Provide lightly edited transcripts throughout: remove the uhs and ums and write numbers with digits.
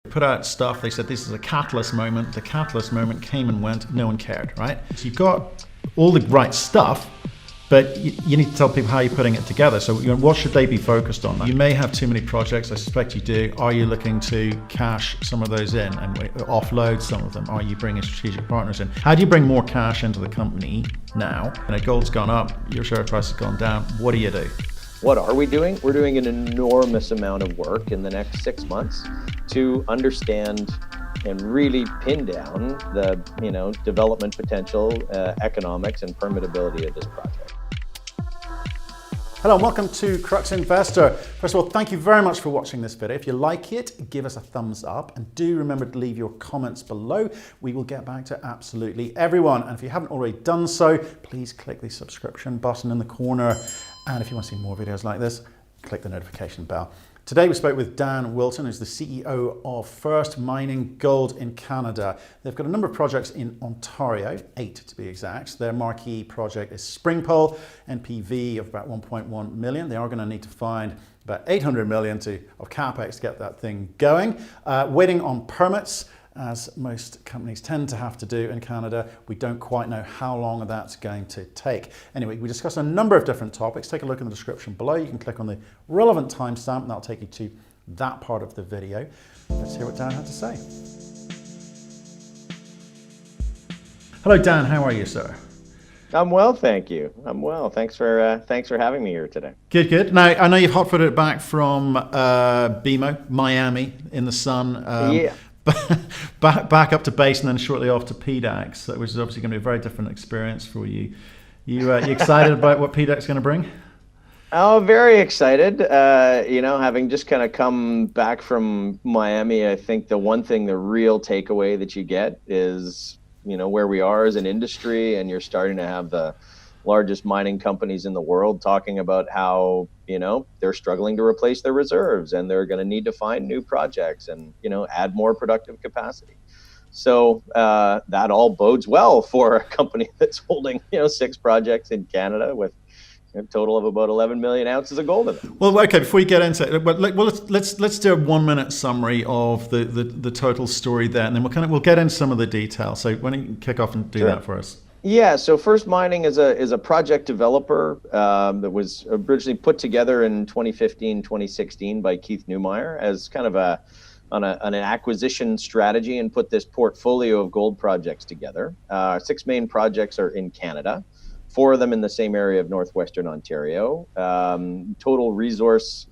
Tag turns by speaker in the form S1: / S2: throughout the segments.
S1: Put out stuff, they said this is a catalyst moment. The catalyst moment came and went, no one cared, right? So you've got all the right stuff, but you need to tell people how you're putting it together. So what should they be focused on? You may have too many projects, I suspect you do. Are you looking to cash some of those in and offload some of them? Are you bringing strategic partners in? How do you bring more cash into the company now? Gold's gone up, your share price has gone down. What do you do?
S2: What are we doing? We're doing an enormous amount of work in the next 6 months to understand and really pin down the development potential, economics, and permittability of this project.
S3: Hello and welcome to CRUX Investor. First of all, thank you very much for watching this video. If you like it, give us a thumbs up and do remember to leave your comments below. We will get back to absolutely everyone. And if you haven't already done so, please click the subscription button in the corner. And if you want to see more videos like this, click the notification bell. Today we spoke with Dan Wilton, who's the CEO of First Mining Gold in Canada. They've got a number of projects in Ontario, 8 to be exact. Their marquee project is Springpole, NPV of about 1.1 million. They are going to need to find about 800 million of capex to get that thing going. Waiting on permits, as most companies tend to have to do in Canada. We don't quite know how long that's going to take. Anyway, we discussed a number of different topics. Take a look in the description below. You can click on the relevant timestamp and that'll take you to that part of the video. Let's hear what Dan had to say. Hello, Dan. How are you, sir?
S2: I'm well, thank you. I'm well. Thanks for having me here today.
S1: Good, good. Now, I know you've hot-footed it back from BMO, Miami, in the sun.
S2: Yeah.
S1: Back up to base and then shortly off to PDAX, which is obviously going to be a very different experience for you. You excited about what PDAX is going to bring?
S2: Oh, very excited. Having just kind of come back from Miami, I think the real takeaway that you get is, where we are as an industry, and you're starting to have the largest mining companies in the world talking about how, they're struggling to replace their reserves and they're going to need to find new projects and, add more productive capacity. So that all bodes well for a company that's holding, 6 projects in Canada with a total of about 11 million ounces of gold in them.
S1: Well, okay, before we get into it, let's do a 1-minute summary of the total story there, and then we'll get into some of the details. So why don't you kick off and do that for us?
S2: Yeah, so First Mining is a project developer that was originally put together in 2015, 2016 by Keith Neumeyer as kind of an acquisition strategy, and put this portfolio of gold projects together. 6 main projects are in Canada, 4 of them in the same area of northwestern Ontario. Total resource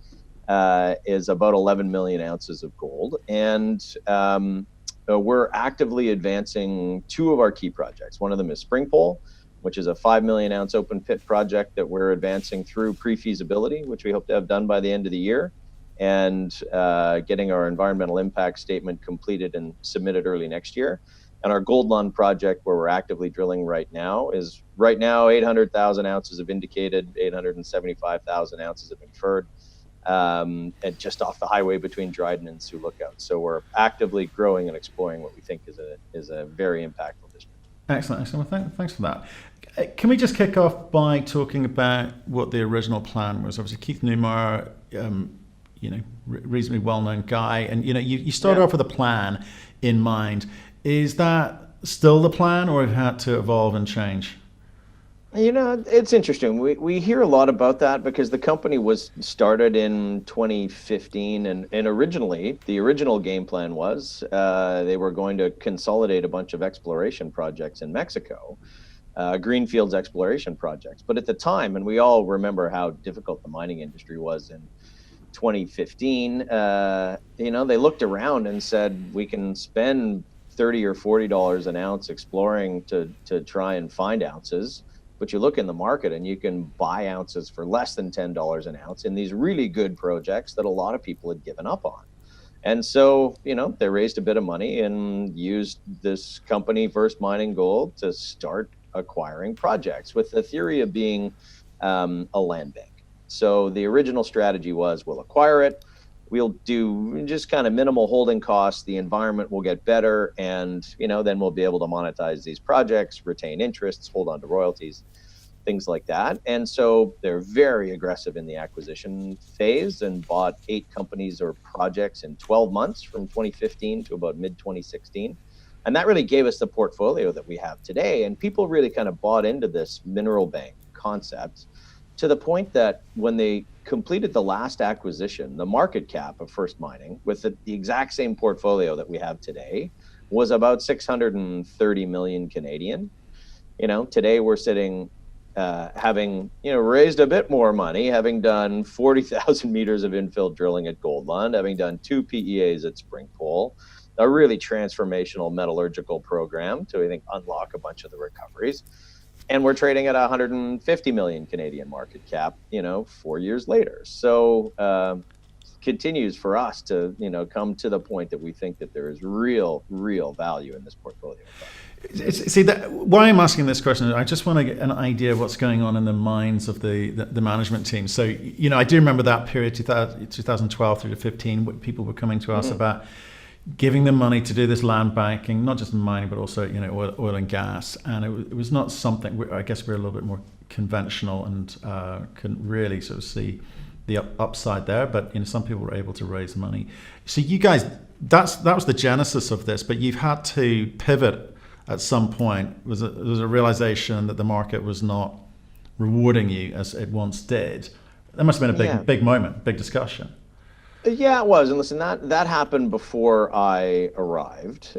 S2: is about 11 million ounces of gold, and we're actively advancing 2 of our key projects. One of them is Springpole, which is a 5 million ounce open pit project that we're advancing through pre-feasibility, which we hope to have done by the end of the year, and getting our environmental impact statement completed and submitted early next year. And our Gold Lund project, where we're actively drilling right now, is 800,000 ounces of indicated, 875,000 ounces of inferred, and just off the highway between Dryden and Sioux Lookout. So we're actively growing and exploring what we think is a very impactful district.
S1: Excellent. Well, thanks for that. Can we just kick off by talking about what the original plan was? Obviously, Keith Neumeyer, reasonably well-known guy, and you started off with a plan in mind. Is that still the plan, or have you had to evolve and change?
S2: It's interesting. We hear a lot about that because the company was started in 2015, and originally, the original game plan was they were going to consolidate a bunch of exploration projects in Mexico, greenfields exploration projects. But at the time, and we all remember how difficult the mining industry was in 2015, they looked around and said, we can spend $30 or $40 an ounce exploring to try and find ounces. But you look in the market and you can buy ounces for less than $10 an ounce in these really good projects that a lot of people had given up on. And so, they raised a bit of money and used this company, First Mining Gold, to start acquiring projects with the theory of being a land bank. So the original strategy was, we'll acquire it, we'll do just kind of minimal holding costs, the environment will get better, and then we'll be able to monetize these projects, retain interests, hold on to royalties. things like that. And so they're very aggressive in the acquisition phase and bought 8 companies or projects in 12 months from 2015 to about mid 2016. And that really gave us the portfolio that we have today. And people really kind of bought into this mineral bank concept to the point that when they completed the last acquisition, the market cap of First Mining with the exact same portfolio that we have today was about 630 million Canadian. Today we're sitting having raised a bit more money, having done 40,000 meters of infill drilling at Goldland, having done 2 PEAs at Springpole, a really transformational metallurgical program to, I think, unlock a bunch of the recoveries. And we're trading at 150 million Canadian market cap, 4 years later. So continues for us to, come to the point that we think that there is real value in this portfolio.
S1: See, why I'm asking this question, I just want to get an idea of what's going on in the minds of the management team. So, I do remember that period, 2012 through to 15, people were coming to us about giving them money to do this land banking, not just in mining, but also, oil and gas. And it was not something, I guess we're a little bit more conventional and couldn't really sort of see the upside there. But, some people were able to raise money. So you guys, that was the genesis of this, but you've had to pivot at some point. There was a realization that the market was not rewarding you as it once did. That must have been a big moment, big discussion.
S2: Yeah, it was. And listen, that happened before I arrived.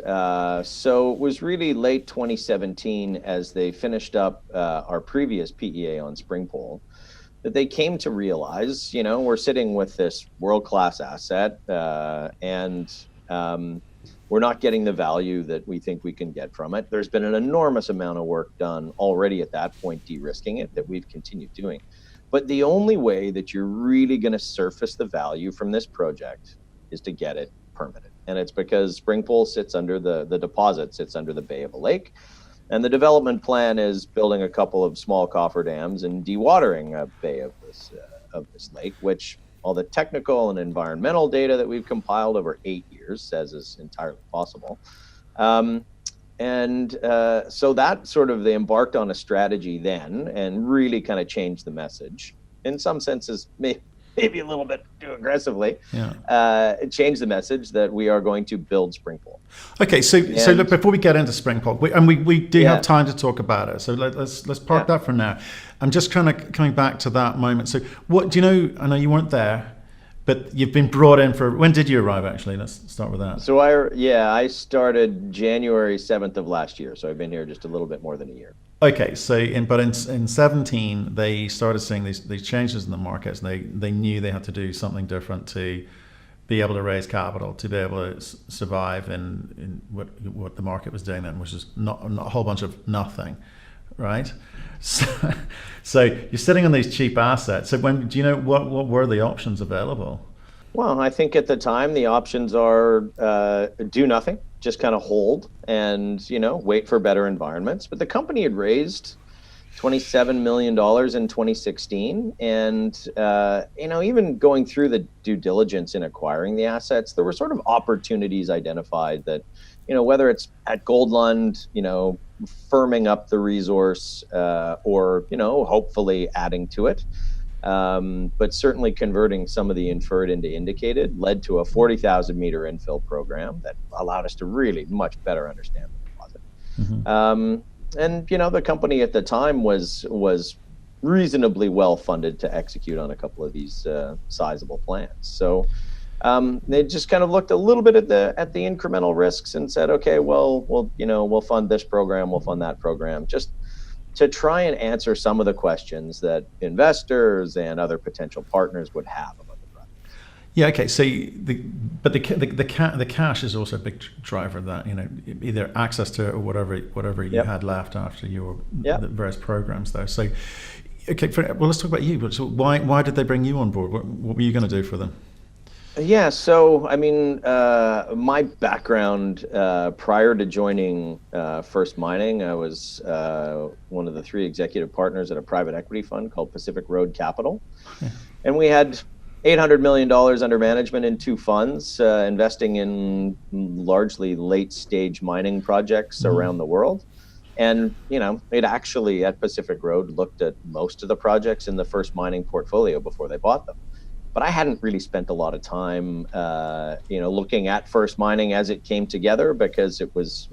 S2: So it was really late 2017 as they finished up our previous PEA on Springpole that they came to realize, we're sitting with this world-class asset and we're not getting the value that we think we can get from it. There's been an enormous amount of work done already at that point, de-risking it, that we've continued doing. But the only way that you're really going to surface the value from this project is to get it permitted. And it's because Springpole sits under the deposit, sits under the bay of a lake. And the development plan is building a couple of small cofferdams and dewatering a bay of this lake, which all the technical and environmental data that we've compiled over 8 years says is entirely possible. So that sort of, they embarked on a strategy then and really kind of changed the message. In some senses, maybe a little bit too aggressively, changed the message that we are going to build Springpole.
S1: Okay, so look, before we get into Springpole, we do have time to talk about it. So let's park that for now. I'm just kind of coming back to that moment. So what do you know? I know you weren't there, but you've been brought in for. When did you arrive? Actually, let's start with that.
S2: So I started January 7th of last year. So I've been here just a little bit more than a year.
S1: Okay, so in 17 they started seeing these changes in the markets. And they knew they had to do something different to be able to raise capital, to be able to survive in what the market was doing then, which is not a whole bunch of nothing, right? So you're sitting on these cheap assets. So do you know what were the options available?
S2: Well, I think at the time the options are do nothing, just kind of hold and, wait for better environments. But the company had raised $27 million in 2016. And, even going through the due diligence in acquiring the assets, there were sort of opportunities identified that, whether it's at Goldland, firming up the resource or, hopefully adding to it. But certainly converting some of the inferred into indicated led to a 40,000 meter infill program that allowed us to really much better understand the deposit. Mm-hmm. And the company at the time was reasonably well funded to execute on a couple of these sizable plans. So they just kind of looked a little bit at the incremental risks and said, okay, well, we'll fund this program, we'll fund that program, just to try and answer some of the questions that investors and other potential partners would have about the project.
S1: Yeah, okay. So, the cash is also a big driver of that. Either access to it or whatever you had left after your the various programs, though. So, okay. Well, let's talk about you. So, why did they bring you on board? What were you going to do for them?
S2: Yeah, so I mean, my background prior to joining First Mining, I was one of the 3 executive partners at a private equity fund called Pacific Road Capital. Yeah. And we had $800 million under management in 2 funds, investing in largely late stage mining projects around the world. And, they'd actually at Pacific Road looked at most of the projects in the First Mining portfolio before they bought them. But I hadn't really spent a lot of time, looking at First Mining as it came together, because it was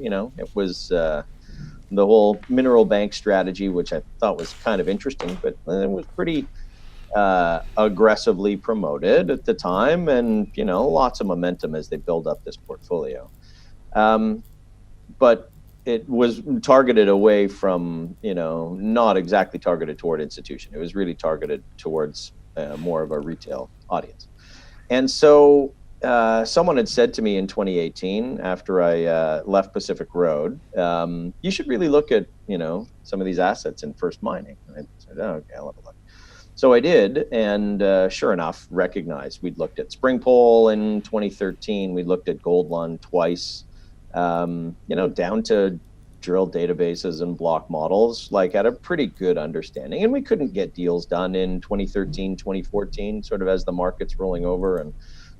S2: the whole mineral bank strategy, which I thought was kind of interesting, but it was pretty aggressively promoted at the time, and lots of momentum as they build up this portfolio. But it was targeted away from, not exactly targeted toward institution. It was really targeted towards more of a retail audience. And so someone had said to me in 2018, after I left Pacific Road, you should really look at, some of these assets in First Mining. And I said, oh, okay, I'll have a look. So I did, and sure enough, recognized we'd looked at Springpole in 2013. We looked at Goldlund twice, down to drill databases and block models, like at a pretty good understanding. And we couldn't get deals done in 2013, 2014, sort of as the market's rolling over and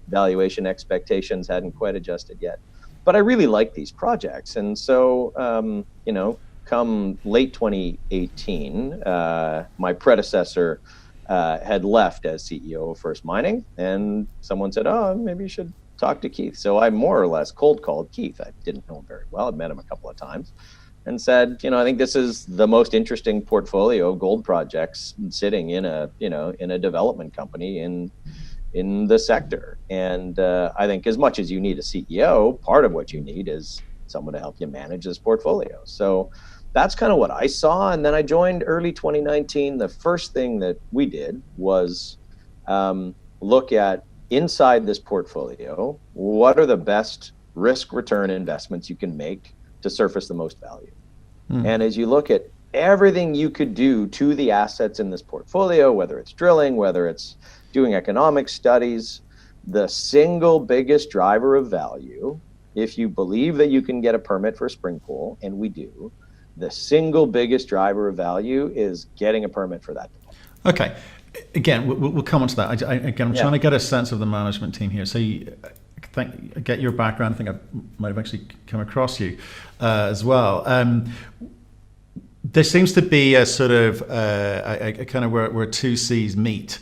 S2: valuation expectations hadn't quite adjusted yet. But I really like these projects. And so, come late 2018, my predecessor had left as CEO of First Mining, and someone said, oh, maybe you should talk to Keith. So I more or less cold called Keith. I didn't know him very well. I'd met him a couple of times, and said, I think this is the most interesting portfolio of gold projects sitting in a development company in the sector. And I think as much as you need a CEO, part of what you need is someone to help you manage this portfolio. So that's kind of what I saw. And then I joined early 2019. The first thing that we did was look at, inside this portfolio, what are the best risk return investments you can make to surface the most value. And as you look at everything you could do to the assets in this portfolio, whether it's drilling, whether it's doing economic studies, the single biggest driver of value, if you believe that you can get a permit for Springpole, and we do, the single biggest driver of value is getting a permit for that.
S1: Okay. Again, we'll come on to that. I'm trying to get a sense of the management team here. So I get your background. I think I might have actually come across you as well. There seems to be a sort of a kind of where two C's meet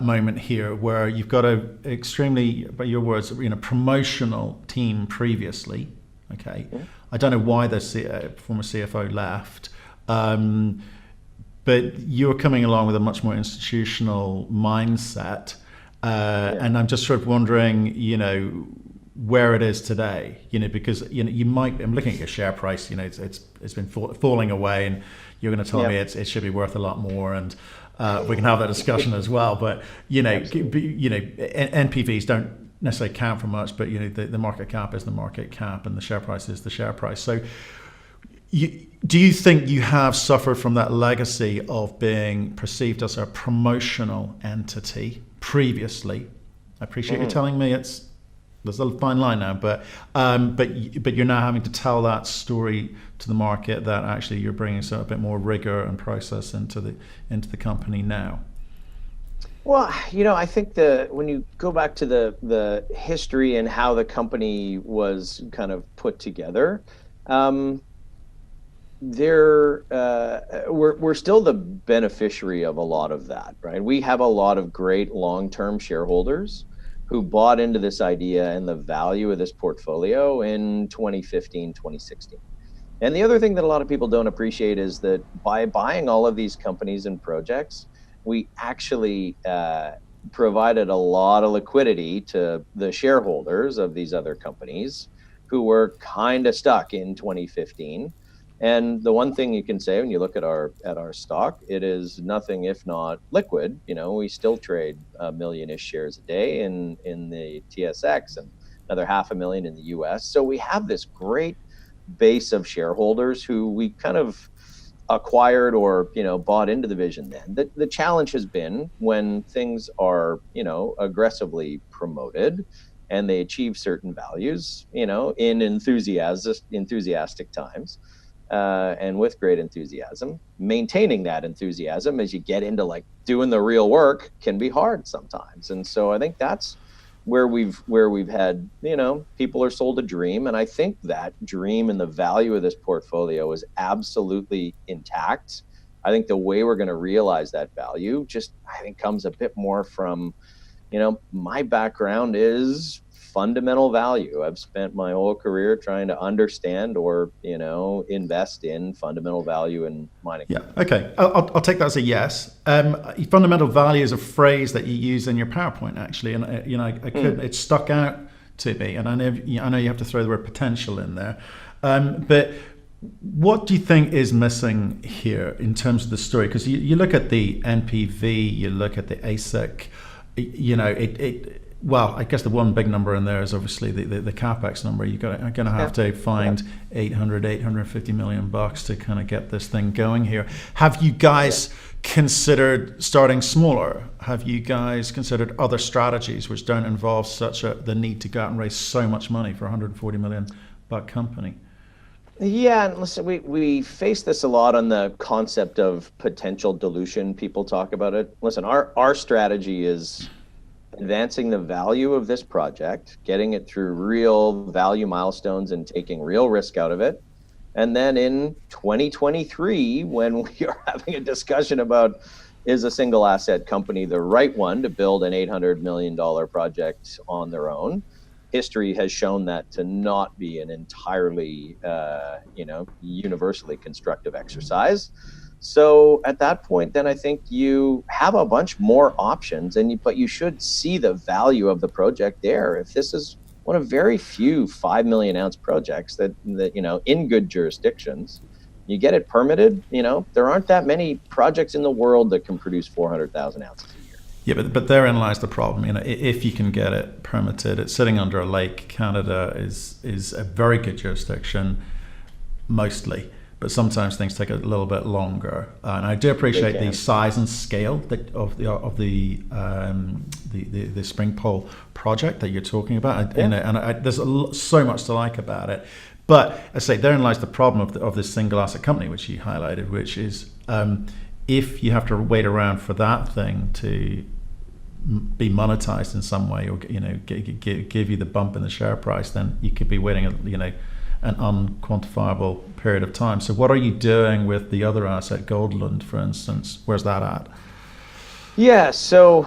S1: moment here, where you've got a extremely, by your words, promotional team previously. Okay. I don't know why the former CFO left. But you're coming along with a much more institutional mindset. And I'm just sort of wondering, where it is today, because, you might, I'm looking at your share price, it's been falling away, and you're going to tell me it should be worth a lot more. And we can have that discussion as well. But, NPVs don't necessarily count for much, but, the market cap is the market cap, and the share price is the share price. So, do you think you have suffered from that legacy of being perceived as a promotional entity previously? I appreciate you telling me there's a fine line now, but you're now having to tell that story to the market, that actually you're bringing a bit more rigor and process into the company now.
S2: Well, I think when you go back to the history and how the company was kind of put together, we're still the beneficiary of a lot of that, right? We have a lot of great long-term shareholders who bought into this idea and the value of this portfolio in 2015, 2016. And the other thing that a lot of people don't appreciate is that by buying all of these companies and projects, we actually provided a lot of liquidity to the shareholders of these other companies who were kind of stuck in 2015. And the one thing you can say when you look at our stock, it is nothing if not liquid. We still trade 1 million-ish shares a day in the TSX, and another 500,000 in the US. So we have this great base of shareholders who we kind of acquired or bought into the vision then. The challenge has been when things are aggressively promoted and they achieve certain values, in enthusiastic times. And with great enthusiasm, maintaining that enthusiasm as you get into like doing the real work can be hard sometimes. And so I think that's where we've had, people are sold a dream, and I think that dream and the value of this portfolio is absolutely intact. I think the way we're going to realize that value I think comes a bit more from, my background is fundamental value. I've spent my whole career trying to understand or, invest in fundamental value in mining.
S1: Yeah. Okay. I'll take that as a yes. Fundamental value is a phrase that you use in your PowerPoint, actually, and it stuck out to me. And I know you have to throw the word potential in there, but what do you think is missing here in terms of the story? Because you look at the NPV, you look at the ASIC, well, I guess the one big number in there is obviously the capex number. You're going to have to find $850 million to kind of get this thing going here. Have you guys considered starting smaller? Have you guys considered other strategies which don't involve the need to go out and raise so much money for a $140 million company?
S2: Yeah, and listen, we face this a lot on the concept of potential dilution. People talk about it. Listen, our strategy is advancing the value of this project, getting it through real value milestones and taking real risk out of it. And then in 2023, when we are having a discussion about is a single asset company the right one to build an $800 million project on their own, history has shown that to not be an entirely, universally constructive exercise. So at that point, then I think you have a bunch more options, but you should see the value of the project there. If this is one of very few 5 million ounce projects that in good jurisdictions, you get it permitted. There aren't that many projects in the world that can produce 400,000 ounces a year.
S1: Yeah, but therein lies the problem. If you can get it permitted, it's sitting under a lake. Canada is a very good jurisdiction, mostly. But sometimes things take a little bit longer, and I do appreciate the size and scale of the Springpole project that you're talking about. And there's so much to like about it. But I say therein lies the problem of this single asset company, which you highlighted, which is if you have to wait around for that thing to be monetized in some way, or give you the bump in the share price, then you could be waiting an unquantifiable period of time. So what are you doing with the other asset, Goldland, for instance? Where's that at?
S2: Yeah, so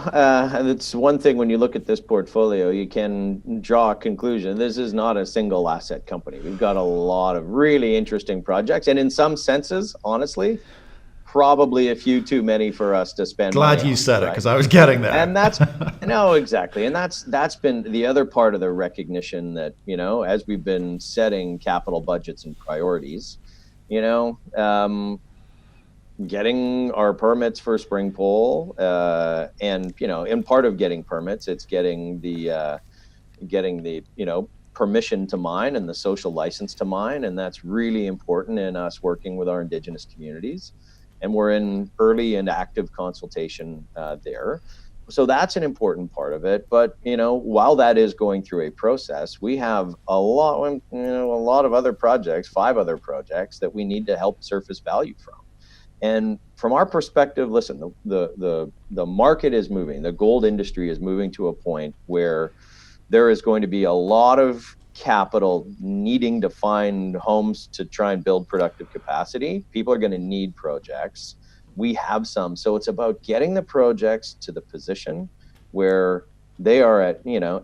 S2: it's one thing when you look at this portfolio, you can draw a conclusion. This is not a single asset company. We've got a lot of really interesting projects, and in some senses, honestly, probably a few too many for us to spend.
S1: Glad you said it, because I was getting there.
S2: And that's no, exactly. And that's been the other part of the recognition that, as we've been setting capital budgets and priorities, getting our permits for Springpole, and in part of getting permits, it's getting the permission to mine and the social license to mine, and that's really important in us working with our Indigenous communities. And we're in early and active consultation there. So that's an important part of it. But, while that is going through a process, we have a lot of other projects, 5 other projects that we need to help surface value from. And from our perspective, listen, the market is moving. The gold industry is moving to a point where there is going to be a lot of capital needing to find homes to try and build productive capacity. People are going to need projects. We have some. So it's about getting the projects to the position where they are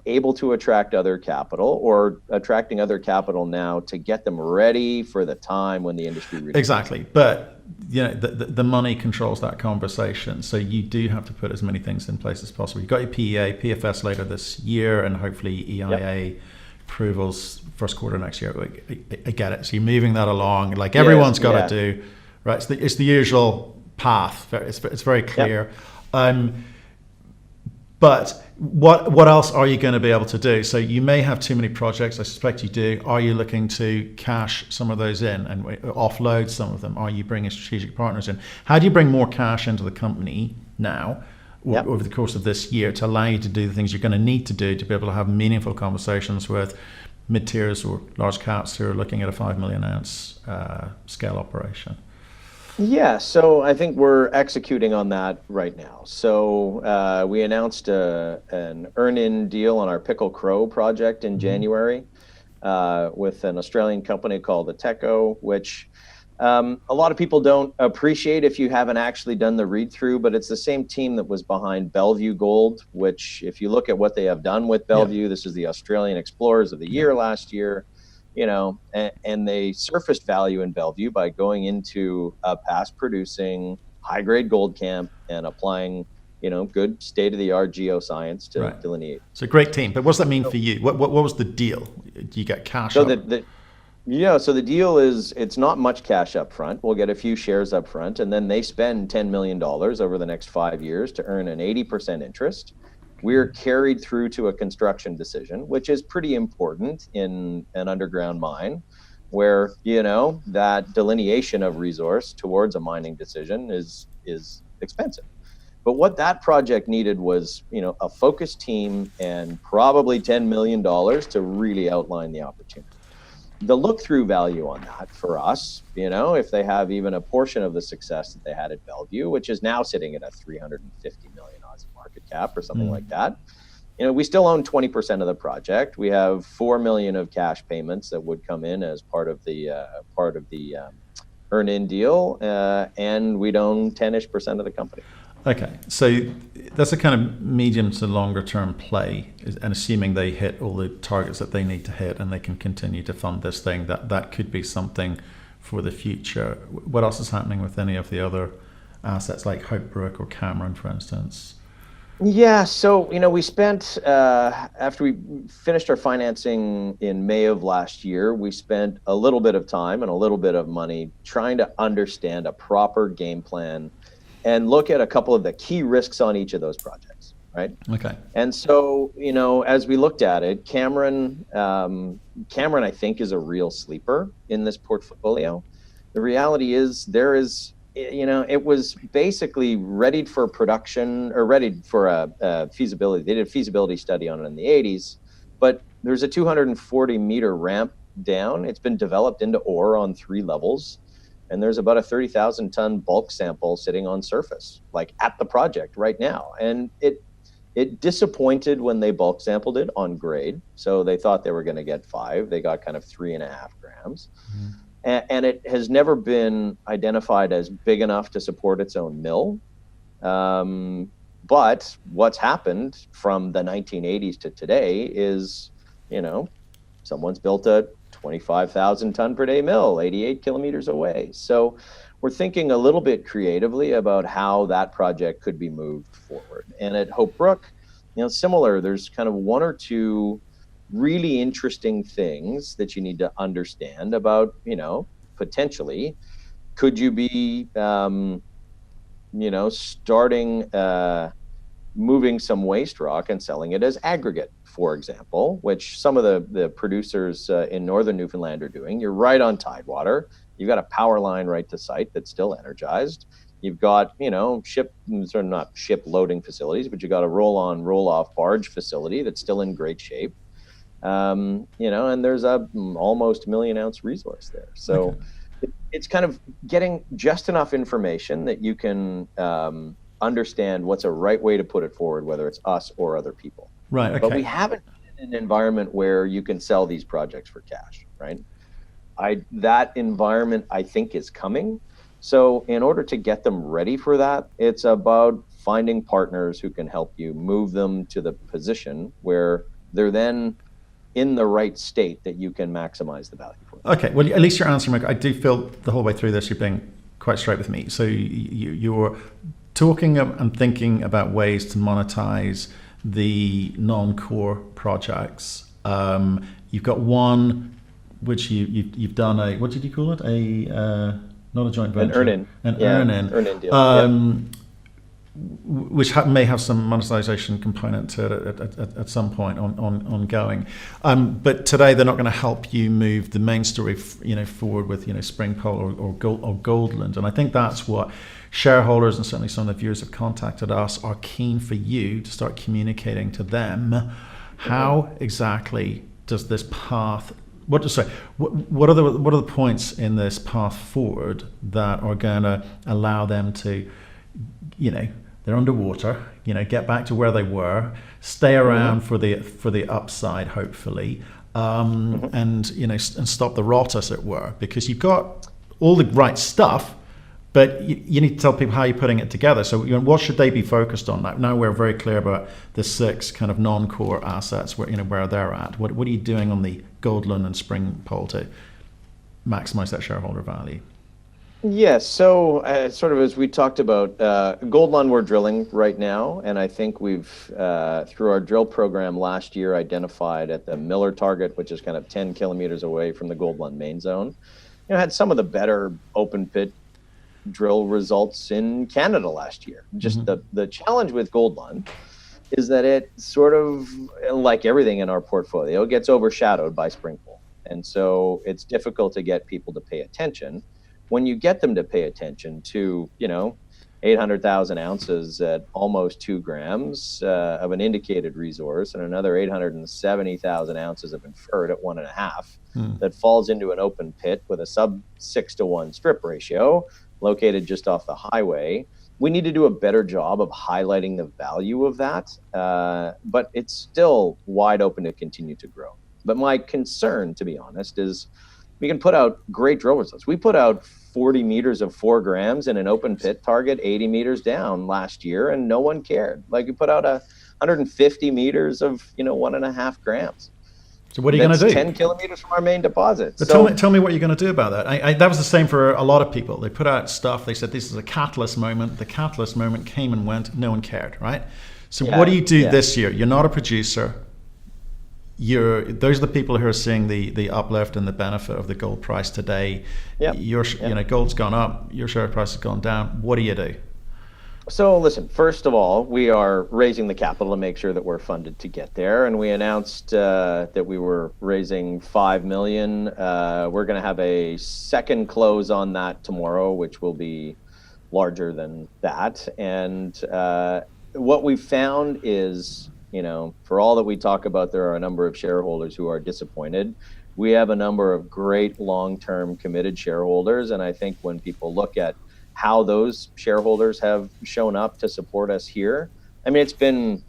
S2: able to attract other capital, or attracting other capital now to get them ready for the time when the industry really
S1: exactly. But the money controls that conversation. So you do have to put as many things in place as possible. You've got your PEA, PFS later this year, and hopefully EIA approvals first quarter next year. I get it. So you're moving that along, like everyone's got to do, right? It's the usual path. It's very clear. But what else are you going to be able to do? So you may have too many projects. I suspect you do. Are you looking to cash some of those in and offload some of them? Are you bringing strategic partners in? How do you bring more cash into the company now over the course of this year to allow you to do the things you're going to need to do to be able to have meaningful conversations with mid-tiers or large caps who are looking at a 5 million ounce scale operation?
S2: Yeah, so I think we're executing on that right now. So we announced an earn-in deal on our Pickle Crow project in January with an Australian company called Ateco, which a lot of people don't appreciate if you haven't actually done the read-through, but it's the same team that was behind Bellevue Gold, which if you look at what they have done with Bellevue, this is the Australian Explorers of the Year last year. And they surfaced value in Bellevue by going into a past producing high grade gold camp and applying, good state of the art geoscience to delineate.
S1: It's a great team. But what does that mean for you? What was the deal? Do you get cash
S2: So
S1: up?
S2: so the deal is it's not much cash up front. We'll get a few shares up front, and then they spend $10 million over the next 5 years to earn an 80% interest. We're carried through to a construction decision, which is pretty important in an underground mine where, that delineation of resource towards a mining decision is expensive. But what that project needed was, a focused team and probably $10 million to really outline the opportunity. The look-through value on that for us, if they have even a portion of the success that they had at Bellevue, which is now sitting at a 350 million Aussie market cap or something like that, we still own 20% of the project. We have 4 million of cash payments that would come in as part of the earn-in deal, and we'd own 10-ish% of the company.
S1: Okay, so that's a kind of medium to longer term play, and assuming they hit all the targets that they need to hit and they can continue to fund this thing, that could be something for the future. What else is happening with any of the other assets like Hope Brook or Cameron, for instance?
S2: Yeah, so we spent after we finished our financing in May of last year, we spent a little bit of time and a little bit of money trying to understand a proper game plan and look at a couple of the key risks on each of those projects, right?
S1: Okay.
S2: And so, as we looked at it, Cameron, I think, is a real sleeper in this portfolio. The reality is it was basically ready for production or ready for a feasibility. They did a feasibility study on it in the 80s, but there's a 240-meter ramp down. It's been developed into ore on 3 levels. And there's about a 30,000-ton bulk sample sitting on surface, like at the project right now. And it disappointed when they bulk sampled it on grade. So they thought they were going to get 5. They got kind of 3.5 grams. Mm-hmm. And it has never been identified as big enough to support its own mill. But what's happened from the 1980s to today is, someone's built a 25,000 ton per day mill 88 kilometers away. So we're thinking a little bit creatively about how that project could be moved forward. And at Hope Brook, similar, there's kind of 1 or 2 really interesting things that you need to understand about, potentially, could you be, starting moving some waste rock and selling it as aggregate, for example, which some of the producers in northern Newfoundland are doing. You're right on Tidewater. You've got a power line right to site that's still energized. You've got, not ship loading facilities, but you've got a roll-on, roll-off barge facility that's still in great shape. And there's a almost 1 million ounce resource there. So it's kind of getting just enough information that you can understand what's a right way to put it forward, whether it's us or other people.
S1: Right. Okay.
S2: But we haven't been in an environment where you can sell these projects for cash, right? That environment, I think, is coming. So in order to get them ready for that, it's about finding partners who can help you move them to the position where they're then in the right state that you can maximize the value for them.
S1: Okay. Well, at least you're answering I do feel the whole way through this, you're being quite straight with me. So you're talking and thinking about ways to monetize the non-core projects. You've got one which you've done what did you call it? Not a joint venture.
S2: An earn-in
S1: deal. Which may have some monetization component to it at some point ongoing. But today they're not going to help you move the main story forward with Springpole or Goldland. And I think that's what shareholders and certainly some of the viewers have contacted us are keen for you to start communicating to them. How exactly does this path What are the points in this path forward that are going to allow them to, they're underwater, get back to where they were, stay around for the upside, hopefully, and and stop the rot, as it were, because you've got all the right stuff, but you need to tell people how you're putting it together. So what should they be focused on? Now we're very clear about the 6 kind of non-core assets where they're at. What are you doing on the Goldland and Springpole to maximize that shareholder value?
S2: Yes, so sort of as we talked about, Goldland we're drilling right now, and I think we've, through our drill program last year, identified at the Miller target, which is kind of 10 kilometers away from the Goldland main zone, had some of the better open pit drill results in Canada last year. Just the challenge with Goldland is that it sort of, like everything in our portfolio, gets overshadowed by Springpole. And so it's difficult to get people to pay attention. When you get them to pay attention to, 800,000 ounces at almost 2 grams of an indicated resource and another 870,000 ounces of inferred at 1.5, that falls into an open pit with a sub 6-to-1 strip ratio located just off the highway, we need to do a better job of highlighting the value of that. But it's still wide open to continue to grow. But my concern, to be honest, is we can put out great drill results. We put out 40 meters of 4 grams in an open pit target 80 meters down last year, and no one cared. Like, we put out 150 meters of 1.5 grams.
S1: So what are you going to do?
S2: 10 kilometers from our main deposit.
S1: So tell me what you're going to do about that. That was the same for a lot of people. They put out stuff. They said this is a catalyst moment. The catalyst moment came and went. No one cared, right? So what do you do this year? You're not a producer. Those are the people who are seeing the uplift and the benefit of the gold price today. Gold's gone up. Your share price has gone down. What do you do?
S2: So listen, first of all, we are raising the capital to make sure that we're funded to get there. And we announced that we were raising $5 million. We're going to have a second close on that tomorrow, which will be larger than that. And what we've found is, for all that we talk about, there are a number of shareholders who are disappointed. We have a number of great long-term committed shareholders. And I think when people look at how those shareholders have shown up to support us here, it's been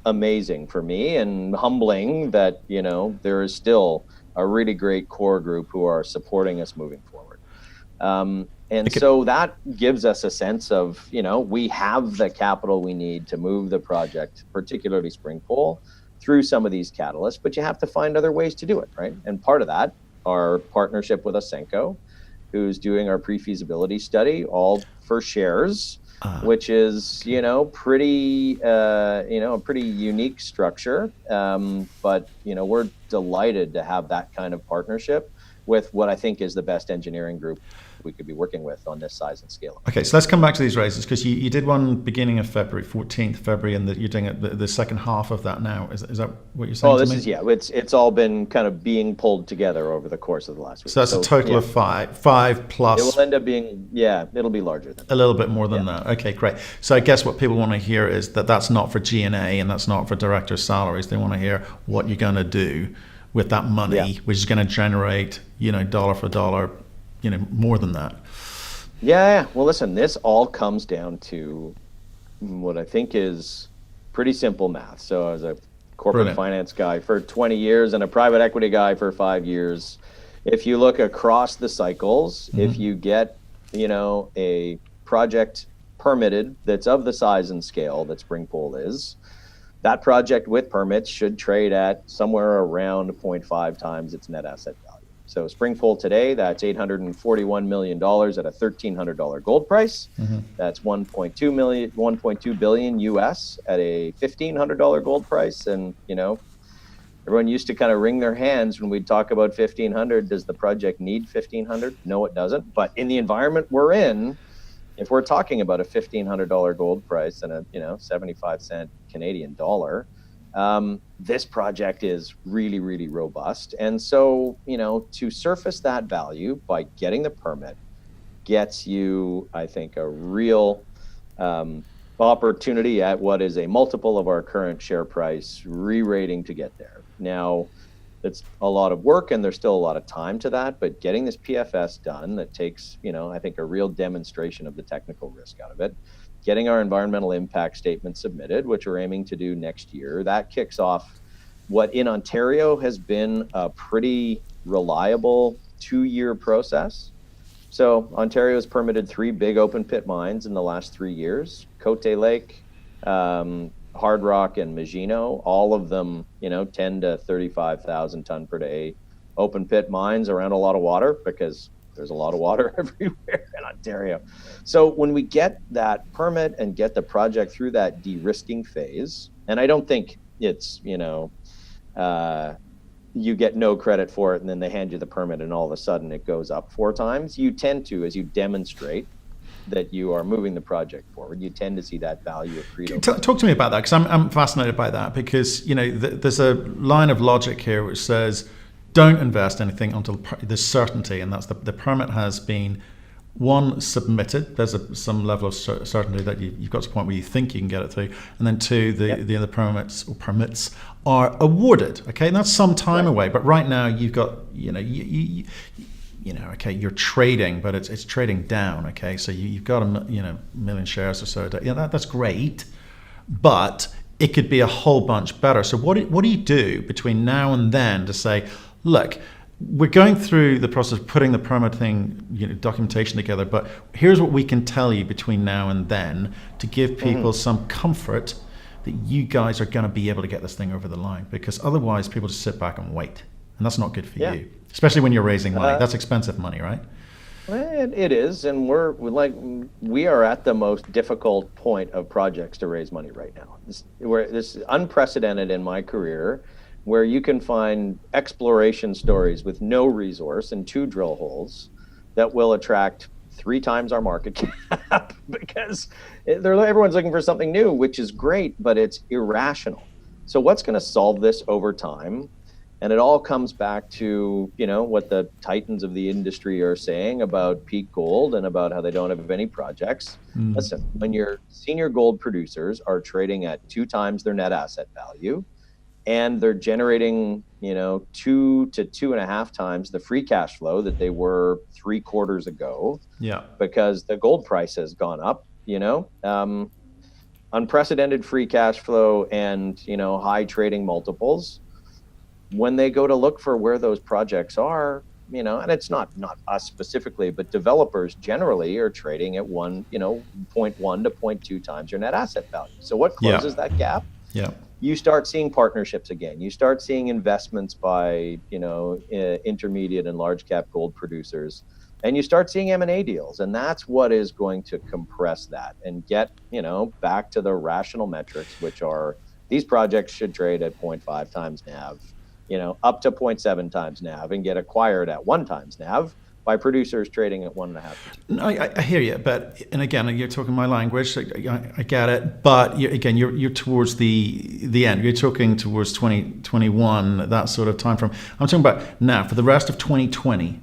S2: amazing for me and humbling that, there is still a really great core group who are supporting us moving forward. So that gives us a sense of, we have the capital we need to move the project, particularly Springpole, through some of these catalysts, but you have to find other ways to do it, right? And part of that, our partnership with Ausenco, who's doing our pre-feasibility study, all for shares, which is, pretty, a pretty unique structure. But, we're delighted to have that kind of partnership with what I think is the best engineering group we could be working with on this size and scale.
S1: Okay, so let's come back to these raises, because you did one beginning of February, 14th February, and you're doing the second half of that now. Is that what you're saying?
S2: It's all been kind of being pulled together over the course of the last week.
S1: So that's a total of five plus.
S2: It will end up being, it'll be larger than that.
S1: A little bit more than that. Okay, great. So I guess what people want to hear is that that's not for G&A and that's not for directors' salaries. They want to hear what you're going to do with that money, which is going to generate, dollar for dollar, more than that.
S2: Yeah. Well, listen, this all comes down to what I think is pretty simple math. So as a corporate finance guy for 20 years and a private equity guy for 5 years, if you look across the cycles, if you get, a project permitted that's of the size and scale that Springpole is, that project with permits should trade at somewhere around 0.5 times its net asset value. So Springpole today, that's $841 million at a $1,300 gold price. That's 1.2 billion US at a $1,500 gold price. And, everyone used to kind of wring their hands when we'd talk about 1,500. Does the project need 1,500? No, it doesn't. But in the environment we're in, if we're talking about a $1,500 gold price and a 75 cent Canadian dollar, this project is really, really robust. And so, to surface that value by getting the permit gets you, I think, a real opportunity at what is a multiple of our current share price, re-rating to get there. Now, it's a lot of work, and there's still a lot of time to that. But getting this PFS done, that takes, I think, a real demonstration of the technical risk out of it. Getting our environmental impact statement submitted, which we're aiming to do next year, that kicks off what in Ontario has been a pretty reliable 2-year process. So Ontario has permitted 3 big open pit mines in the last 3 years: Cote Lake, Hard Rock, and Magino. All of them, 10 to 35,000 ton per day open pit mines around a lot of water, because there's a lot of water everywhere in Ontario. So when we get that permit and get the project through that de-risking phase, and I don't think it's, you get no credit for it and then they hand you the permit and all of a sudden it goes up 4 times. You tend to, as you demonstrate that you are moving the project forward, you tend to see that value accrete.
S1: Talk to me about that, because I'm fascinated by that, because there's a line of logic here which says don't invest anything until there's certainty, and that's the permit has been, 1, submitted. There's some level of certainty that you've got to a point where you think you can get it through, and then 2, the other permits are awarded. Okay, and that's some time away. But right now you've got okay, you're trading, but it's trading down. Okay, so you've got a million shares or so. That's great, but it could be a whole bunch better. So what do you do between now and then to say, look, we're going through the process of putting the permitting documentation together, but here's what we can tell you between now and then to give people some comfort that you guys are going to be able to get this thing over the line, because otherwise people just sit back and wait, and that's not good for you, especially when you're raising money. That's expensive money, right?
S2: It is, and we are at the most difficult point of projects to raise money right now. This is unprecedented in my career, where you can find exploration stories with no resource and 2 drill holes that will attract 3 times our market cap because everyone's looking for something new, which is great, but it's irrational. So what's going to solve this over time? And it all comes back to, what the titans of the industry are saying about peak gold and about how they don't have any projects. Listen, when your senior gold producers are trading at 2 times their net asset value, and they're generating, 2 to 2.5 times the free cash flow that they were 3 quarters ago.
S1: Yeah.
S2: Because the gold price has gone up, unprecedented free cash flow and, high trading multiples. When they go to look for where those projects are, and it's not us specifically, but developers generally are trading at 0.1 to 0.2 times your net asset value. So what closes that gap?
S1: Yeah.
S2: You start seeing partnerships again. You start seeing investments by, intermediate and large cap gold producers, and you start seeing M&A deals. And that's what is going to compress that and get, back to the rational metrics, which are these projects should trade at 0.5 times NAV, up to 0.7 times NAV, and get acquired at 1 times NAV by producers trading at 1.5 to 2.
S1: I hear you, and again, you're talking my language. I get it, but you're towards the end. You're talking towards 2021, that sort of time frame. I'm talking about now for the rest of 2020.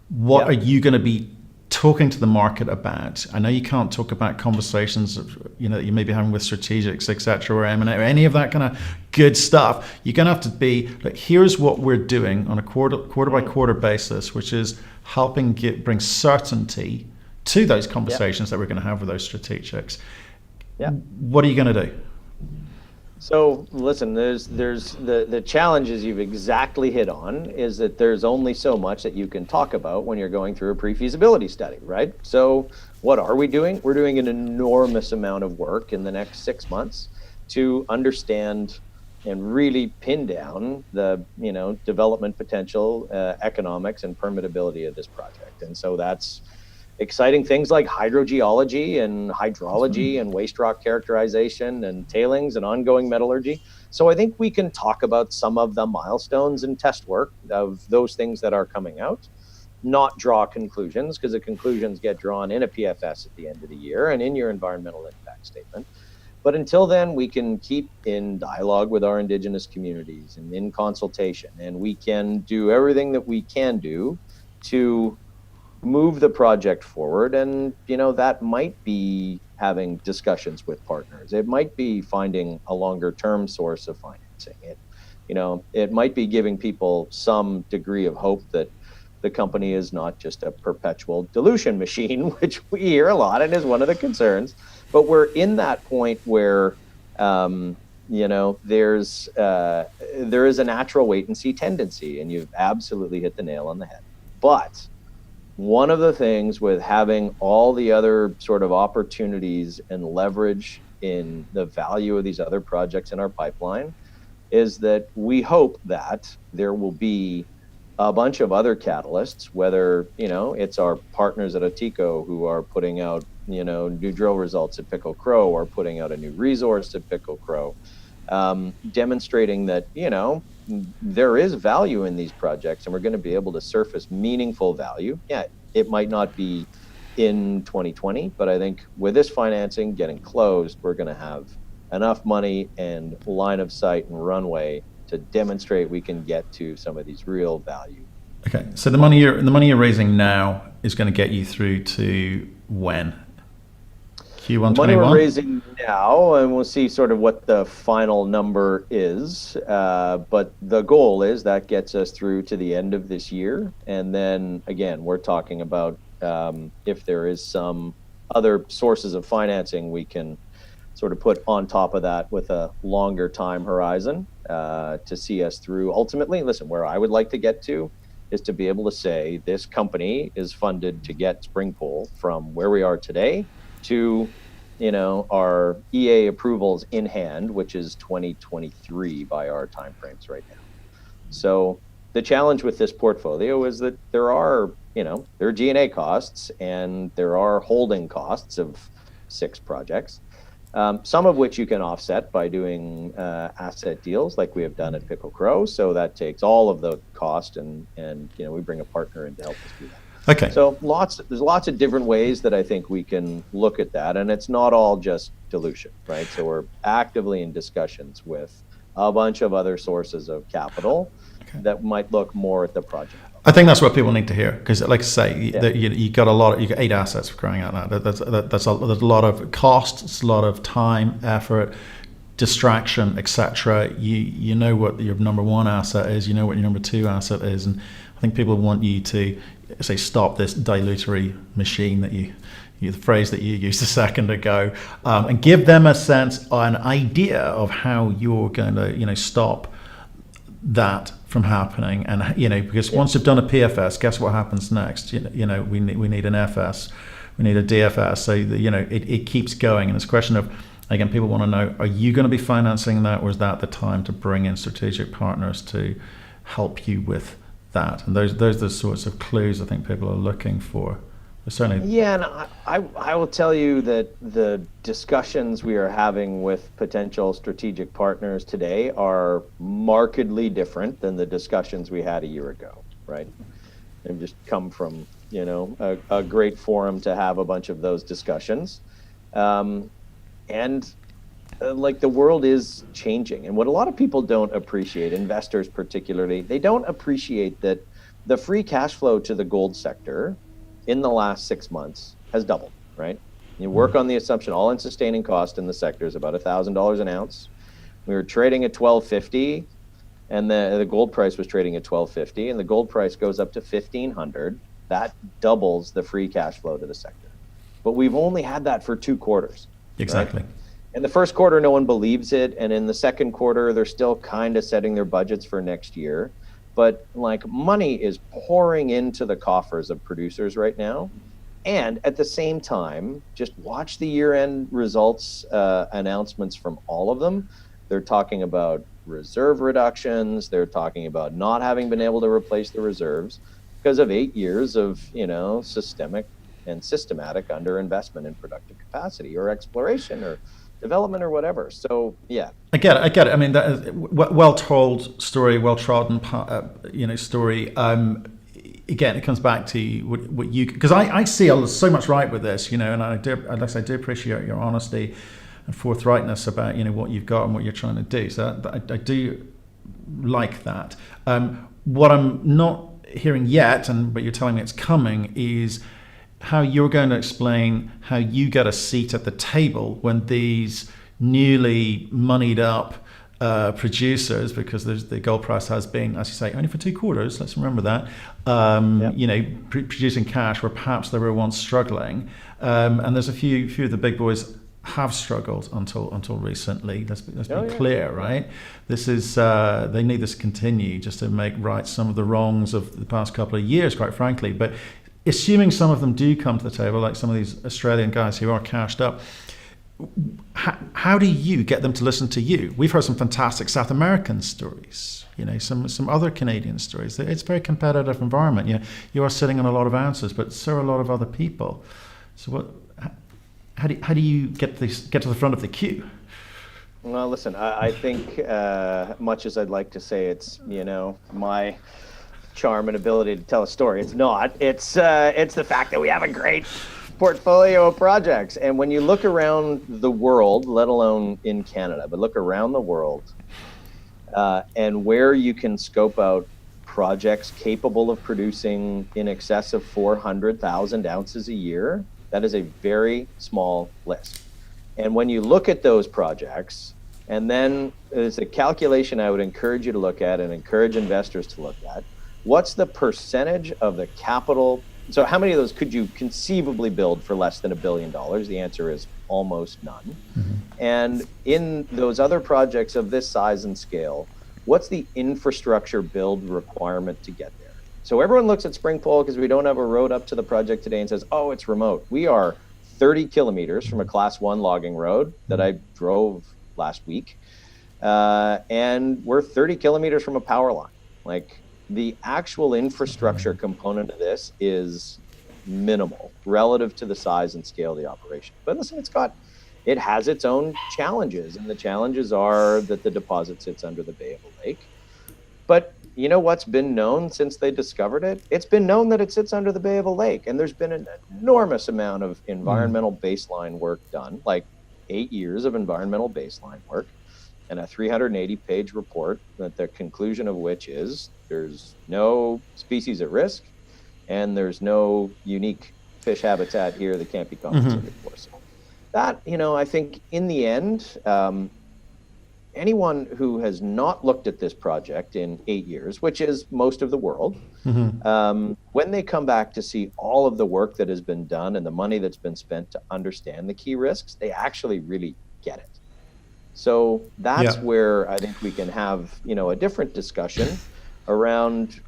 S1: What are you going to be talking to the market about? I know you can't talk about conversations that you may be having with strategics, etc., or M&A, or any of that kind of good stuff. You're going to have to be like, here's what we're doing on a quarter by quarter basis, which is helping bring certainty to those conversations that we're going to have with those strategics. What are you going to do?
S2: So listen, there's the challenges you've exactly hit on is that there's only so much that you can talk about when you're going through a pre-feasibility study, right? So what are we doing? We're doing an enormous amount of work in the next 6 months to understand and really pin down the development potential, economics, and permittability of this project. And so that's exciting things like hydrogeology and hydrology and waste rock characterization and tailings and ongoing metallurgy. So I think we can talk about some of the milestones and test work of those things that are coming out, not draw conclusions, because the conclusions get drawn in a PFS at the end of the year and in your environmental impact statement. But until then, we can keep in dialogue with our Indigenous communities and in consultation, and we can do everything that we can do to move the project forward. And that might be having discussions with partners. It might be finding a longer term source of financing. It it might be giving people some degree of hope that the company is not just a perpetual dilution machine, which we hear a lot and is one of the concerns. But we're in that point where, there is a natural wait and see tendency, and you've absolutely hit the nail on the head. But one of the things with having all the other sort of opportunities and leverage in the value of these other projects in our pipeline is that we hope that there will be a bunch of other catalysts, whether, it's our partners at Atico who are putting out, new drill results at Pickle Crow, or putting out a new resource at Pickle Crow, demonstrating that, there is value in these projects and we're going to be able to surface meaningful value. Yeah, it might not be in 2020, but I think with this financing getting closed, we're going to have enough money and line of sight and runway to demonstrate we can get to some of these real value.
S1: Okay, so the money you're raising now is going to get you through to when? Q1
S2: The money
S1: 21?
S2: we're raising now, and we'll see sort of what the final number is. But the goal is that gets us through to the end of this year, and then again, we're talking about if there is some other sources of financing we can sort of put on top of that with a longer time horizon to see us through. Ultimately, listen, where I would like to get to is to be able to say this company is funded to get Springpole from where we are today to, our EA approvals in hand, which is 2023 by our timeframes right now. So the challenge with this portfolio is that there are G&A costs and there are holding costs of 6 projects. Some of which you can offset by doing asset deals like we have done at Pickle Crow. So that takes all of the cost and we bring a partner in to help us do that.
S1: Okay.
S2: So there's lots of different ways that I think we can look at that, and it's not all just dilution, right? So we're actively in discussions with a bunch of other sources of capital that might look more at the project.
S1: I think that's what people need to hear, because, like I say, you got 8 assets for crying out loud. There's a lot of cost, it's a lot of time, effort, distraction, etc. You know what your number 1 asset is, you know what your number 2 asset is, and I think people want you to say stop this dilutory machine that the phrase that you used a second ago, and give them a sense, an idea of how you're going to stop that from happening. And because once you've done a PFS, guess what happens next? We need an FS, we need a DFS, so it keeps going. And it's a question of, again, people want to know, are you going to be financing that, or is that the time to bring in strategic partners to help you with that? And those are the sorts of clues I think people are looking for. Certainly.
S2: Yeah, and I will tell you that the discussions we are having with potential strategic partners today are markedly different than the discussions we had a year ago, right? They've just come from, a great forum to have a bunch of those discussions. And the world is changing. And what a lot of people don't appreciate, investors particularly, they don't appreciate that the free cash flow to the gold sector in the last 6 months has doubled, right? You work on the assumption all-in sustaining cost in the sector is about $1,000 an ounce. We were trading at $1,250, and the gold price was trading at $1,250, and the gold price goes up to $1,500. That doubles the free cash flow to the sector. But we've only had that for 2 quarters.
S1: Exactly.
S2: Right? In the first quarter, no one believes it, and in the second quarter, they're still kind of setting their budgets for next year. But money is pouring into the coffers of producers right now. And at the same time, just watch the year-end results announcements from all of them. They're talking about reserve reductions. They're talking about not having been able to replace the reserves because of 8 years of, systemic and systematic underinvestment in productive capacity or exploration or development or whatever. So yeah,
S1: I get it. I mean, that is well-told story, well-trodden, story. Again, it comes back to what you, because I see so much right with this, and I do appreciate your honesty and forthrightness about what you've got and what you're trying to do. So I do like that. What I'm not hearing yet, but you're telling me it's coming, is how you're going to explain how you get a seat at the table when these newly moneyed up producers, because the gold price has been, as you say, only for 2 quarters. Let's remember that. Producing cash where perhaps they were once struggling, and there's a few of the big boys have struggled until recently. Let's be clear, right? This is they need this to continue just to make right some of the wrongs of the past couple of years, quite frankly. But assuming some of them do come to the table, like some of these Australian guys who are cashed up, how do you get them to listen to you? We've heard some fantastic South American stories, some other Canadian stories. It's a very competitive environment. You are sitting on a lot of answers, but so are a lot of other people. So how do you get to the front of the queue?
S2: Well, listen, I think much as I'd like to say it's my charm and ability to tell a story, it's not. It's the fact that we have a great portfolio of projects. And when you look around the world, let alone in Canada, but look around the world and where you can scope out projects capable of producing in excess of 400,000 ounces a year, that is a very small list. And when you look at those projects, and then there's a calculation I would encourage you to look at and encourage investors to look at, what's the percentage of the capital? So how many of those could you conceivably build for less than $1 billion? The answer is almost none. Mm-hmm. And in those other projects of this size and scale, what's the infrastructure build requirement to get there? So everyone looks at Springpole because we don't have a road up to the project today and says, oh, it's remote. We are 30 kilometers from a class 1 logging road that I drove last week. And we're 30 kilometers from a power line. Like, the actual infrastructure component of this is minimal relative to the size and scale of the operation. But listen, it has its own challenges, and the challenges are that the deposit sits under the bay of a lake. But you know what's been known since they discovered it? It's been known that it sits under the bay of a lake, and there's been an enormous amount of environmental baseline work done, like 8 years of environmental baseline work, and a 380-page report, that the conclusion of which is there's no species at risk, and there's no unique fish habitat here that can't be compensated for. So that, I think in the end, anyone who has not looked at this project in 8 years, which is most of the world, when they come back to see all of the work that has been done and the money that's been spent to understand the key risks, they actually really get it. So that's where I think we can have, a different discussion around,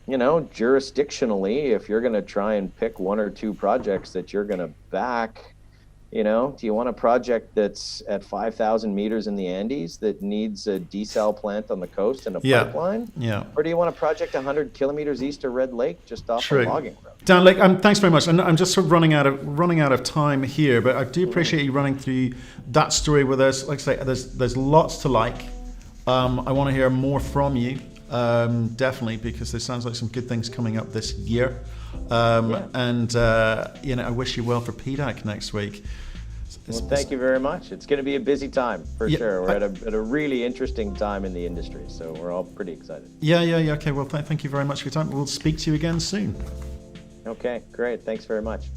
S2: jurisdictionally, if you're going to try and pick 1 or 2 projects that you're going to back, do you want a project that's at 5,000 meters in the Andes that needs a desal plant on the coast and a pipeline? Yeah. Or do you want a project 100 kilometers east of Red Lake just off a logging road?
S1: Dan, thanks very much. And I'm just sort of running out of time here, but I do appreciate you running through that story with us. Like I say, there's lots to like. I want to hear more from you, definitely, because there sounds like some good things coming up this year. And I wish you well for PDAC next week.
S2: Well, thank you very much. It's going to be a busy time for sure. We're at a really interesting time in the industry, so we're all pretty excited.
S1: Yeah. Okay. Well, thank you very much for your time. We'll speak to you again soon.
S2: Okay, great. Thanks very much.